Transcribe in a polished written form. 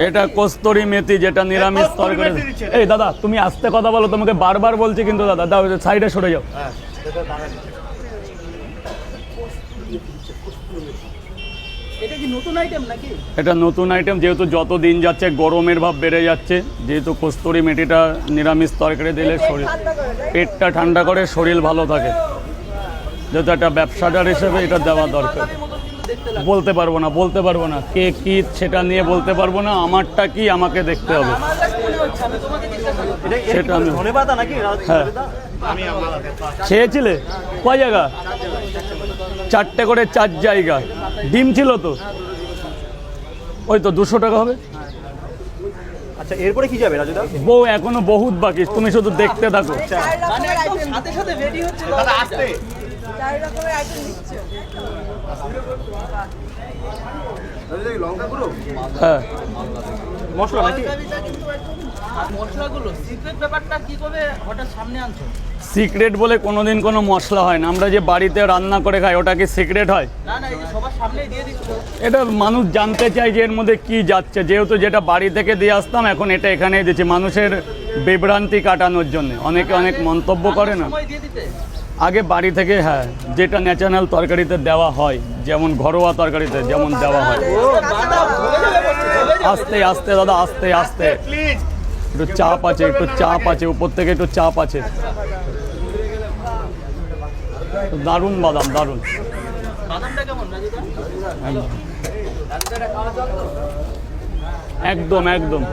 এটা কস্তুরি মেথি, যেটা নিরামিষ তরকারি। এই দাদা তুমি আস্তে কথা বলো, তোমাকে বারবার বলছি কিন্তু দাদা, দাও সাইডে সরে যাও। এটা নতুন আইটেম, যেহেতু যত দিন যাচ্ছে গরমের ভাব বেড়ে যাচ্ছে, যেহেতু কস্তুরি মেথিটা নিরামিষ তরকারি দিলে শরীর পেটটা ঠান্ডা করে, শরীর ভালো থাকে, যেহেতু একটা ব্যবসাদার হিসেবে এটা দেওয়া দরকার। বলতে পারবো না কে কি সেটা নিয়ে বলতে পারবো না, আমারটা কি আমাকে দেখতে হবে সেটা। আমি হ্যাঁ খেয়েছিলে কয় জায়গা? 4টে করে 4 জায়গা। ডিম ছিল তো, ওই তো 200 টাকা হবে। আচ্ছা এরপরে কি যাবে রাজুদা? বউ এখনো বহুত বাকি, তুমি শুধু দেখতে থাকো। হ্যাঁ মশলা নাকি? সিক্রেট বলে কোনোদিন কোনো মশলা হয় না। আমরা যে বাড়িতে রান্না করে খাই, ওটা কি সিক্রেট হয়? এটা মানুষ জানতে চায় যে এর মধ্যে কি যাচ্ছে, যেহেতু যেটা বাড়ি থেকে দিয়ে আসতাম এখন এটা এখানে দিচ্ছি, মানুষের বিভ্রান্তি কাটানোর জন্য। অনেকে অনেক মন্তব্য করে না, আগে বাড়ি থেকে হ্যাঁ যেটা ন্যাচারাল তরকারিতে দেওয়া হয়, যেমন ঘরোয়া তরকারিতে যেমন দেওয়া হয়। আস্তে আস্তে দাদা, আস্তে আস্তে, একটু চাপ আছে, একটু চাপ আছে, উপর থেকে একটু চাপ আছে। দারুণ বাদাম, দারুণ একদম একদম।